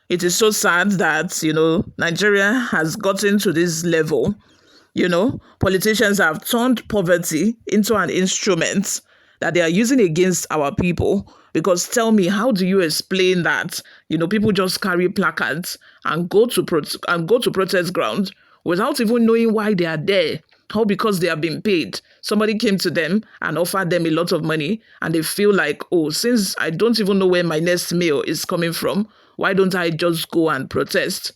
It is so sad that, Nigeria has gotten to this level. Politicians have turned poverty into an instrument that they are using against our people. Because tell me, how do you explain that? People just carry placards and go to protest ground without even knowing why they are there. How because they have been paid. Somebody came to them and offered them a lot of money, and they feel like, oh, since I don't even know where my next meal is coming from, why don't I just go and protest?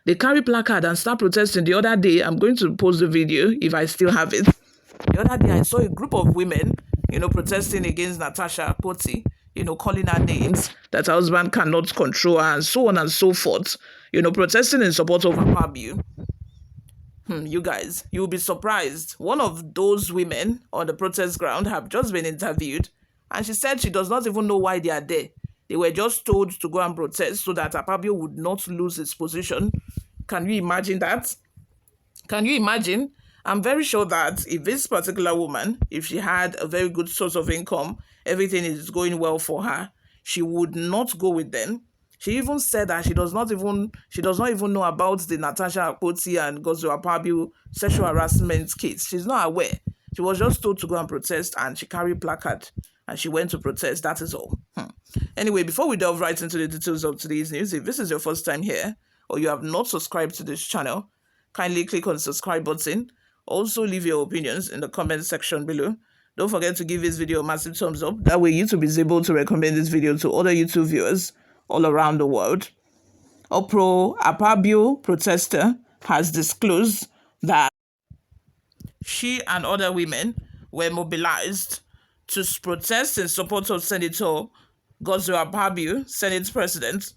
They carry placard and start protesting. The other day, I'm going to post the video if I still have it. The other day, I saw a group of women, protesting against Natasha Akpoti, calling her names that her husband cannot control her, and so on and so forth, protesting in support of Akpabio. You guys, you'll be surprised. One of those women on the protest ground have just been interviewed, and she said she does not even know why they are there. They were just told to go and protest so that Akpabio would not lose his position. Can you imagine that? Can you imagine? I'm very sure that if this particular woman, if she had a very good source of income, everything is going well for her, she would not go with them. She even said that she does not even know about the Natasha Akpoti and Gozo Akpabio sexual harassment case. She's not aware. She was just told to go and protest, and she carried placard and she went to protest. That is all. Anyway, before we delve right into the details of today's news, if this is your first time here or you have not subscribed to this channel, kindly click on the subscribe button. Also, leave your opinions in the comment section below. Don't forget to give this video a massive thumbs up. That way, YouTube is able to recommend this video to other YouTube viewers all around the world. A pro-Akpabio protester has disclosed that she and other women were mobilized to protest in support of Senator Gozo Akpabio, Senate President.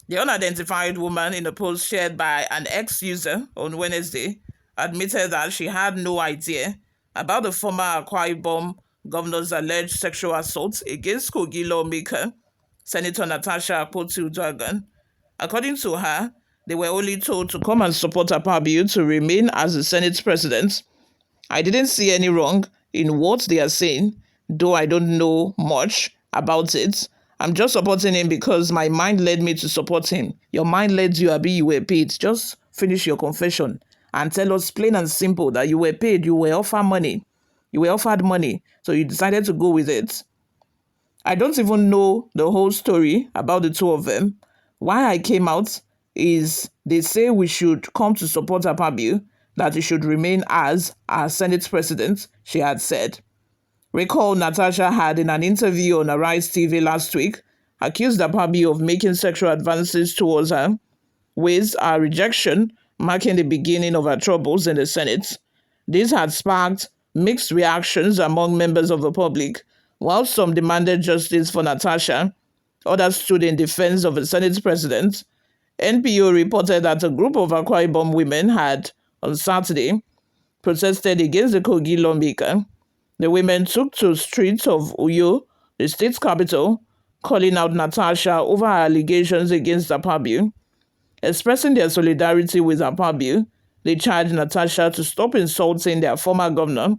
The unidentified woman in a post shared by an ex-user on Wednesday admitted that she had no idea about the former Akwa Ibom governor's alleged sexual assault against Kogi lawmaker Senator Natasha Akpoti-Uduaghan. According to her, they were only told to come and support Akpabio to remain as the Senate president. I didn't see any wrong in what they are saying, though I don't know much about it. I'm just supporting him because my mind led me to support him. Your mind led you, Abi, you were paid. Just finish your confession and tell us plain and simple that you were paid, you were offered money. You were offered money, so you decided to go with it. I don't even know the whole story about the two of them. Why I came out is they say we should come to support Akpabio, that he should remain as our Senate president, she had said. Recall Natasha had, in an interview on Arise TV last week, accused Akpabio of making sexual advances towards her, with her rejection marking the beginning of her troubles in the Senate. This had sparked mixed reactions among members of the public. While some demanded justice for Natasha, others stood in defense of the Senate president. NPO reported that a group of Akwa Ibom women had, on Saturday, protested against the Kogi lawmaker. The women took to streets of Uyo, the state's capital, calling out Natasha over her allegations against Akpabio. Expressing their solidarity with Akpabio, they charged Natasha to stop insulting their former governor.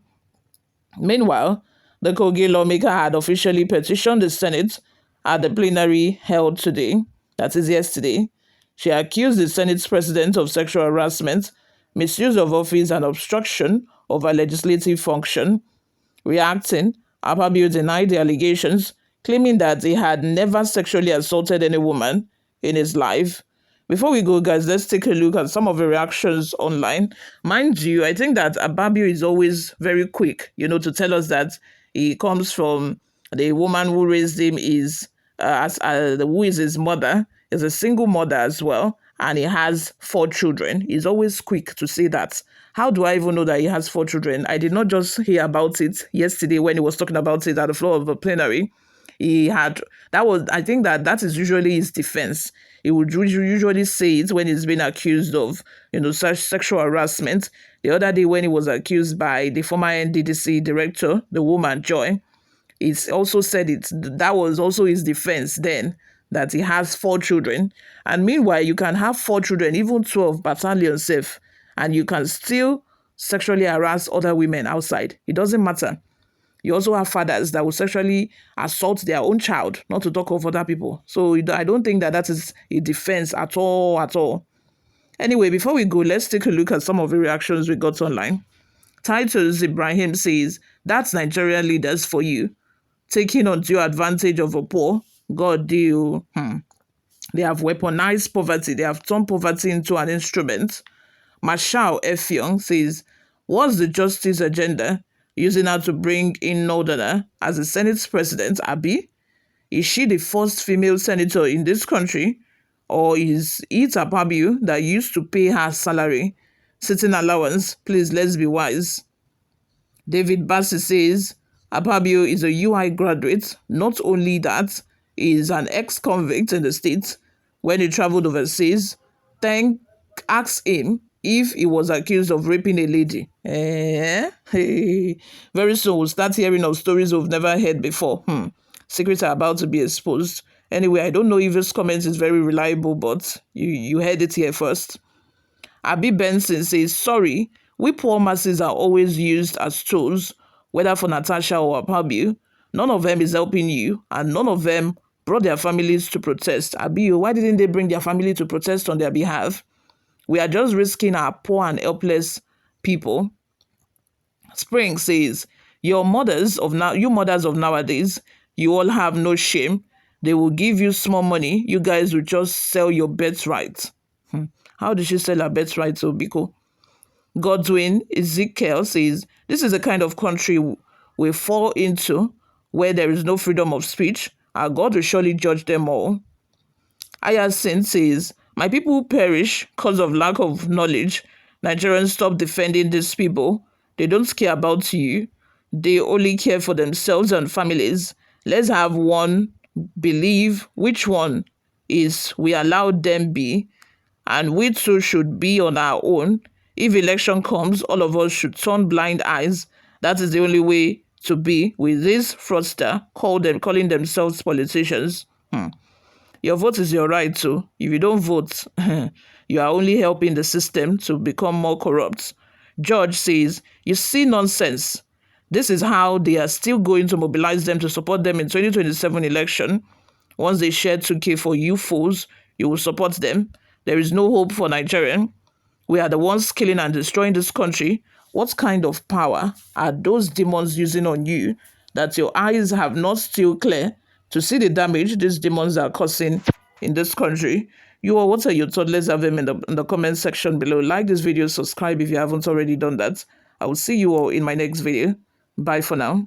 Meanwhile, the Kogi lawmaker had officially petitioned the Senate at the plenary held today, that is yesterday. She accused the Senate's president of sexual harassment, misuse of office, and obstruction of her legislative function. Reacting, Akpabio denied the allegations, claiming that he had never sexually assaulted any woman in his life. Before we go, guys, let's take a look at some of the reactions online. Mind you, I think that Akpabio is always very quick, to tell us that he comes from the woman who raised him who is his mother, is a single mother as well, and he has 4 children. He's always quick to say that. How do I even know that he has 4 children? I did not just hear about it yesterday when he was talking about it at the floor of the plenary. I think that is usually his defense. He would usually say it when he's been accused of, such sexual harassment. The other day when he was accused by the former NDDC director, the woman Joy, he also said it. That was also his defense then, that he has 4 children. And meanwhile, you can have 4 children, even 12 battalions safe, and you can still sexually harass other women outside. It doesn't matter. You also have fathers that will sexually assault their own child, not to talk of other people. So I don't think that that is a defense at all, at all. Anyway, before we go, let's take a look at some of the reactions we got online. Titus Ibrahim says, that's Nigerian leaders for you, taking undue advantage of a poor. God deal. They have weaponized poverty. They have turned poverty into an instrument. Marshall F. Young says, what's the justice agenda? Using her to bring in Northerner as the Senate's president, Abi? Is she the first female senator in this country? Or is it Akpabio that used to pay her salary? Sitting allowance, please let's be wise. David Bassi says, Akpabio is a UI graduate. Not only that, he is an ex-convict in the States. When he traveled overseas, ask him if he was accused of raping a lady. Hey. Very soon we'll start hearing of stories we've never heard before. Secrets are about to be exposed. Anyway, I don't know if this comment is very reliable, but you heard it here first. Abi Benson says, sorry, we poor masses are always used as tools, whether for Natasha or Akpabio. None of them is helping you, and none of them brought their families to protest. Abi, why didn't they bring their family to protest on their behalf? We are just risking our poor and helpless people. Spring says, you mothers of nowadays, you all have no shame. They will give you small money. You guys will just sell your birthright. How did she sell her birthright, Biko? Godwin Ezekiel says, this is the kind of country we fall into where there is no freedom of speech. Our God will surely judge them all. Ayasin says, my people perish because of lack of knowledge. Nigerians, stop defending these people. They don't care about you. They only care for themselves and families. Let's have one believe which one is we allowed them be, and we too should be on our own. If election comes, all of us should turn blind eyes. That is the only way to be with this fraudster calling themselves politicians. Your vote is your right too. If you don't vote, you are only helping the system to become more corrupt. George says, you see nonsense. This is how they are still going to mobilize them to support them in 2027 election. Once they share 2K for you fools, you will support them. There is no hope for Nigeria. We are the ones killing and destroying this country. What kind of power are those demons using on you that your eyes have not still clear to see the damage these demons are causing in this country? What are your thoughts? Let's have them in the comment section below. Like this video, subscribe if you haven't already done that. I will see you all in my next video. Bye for now.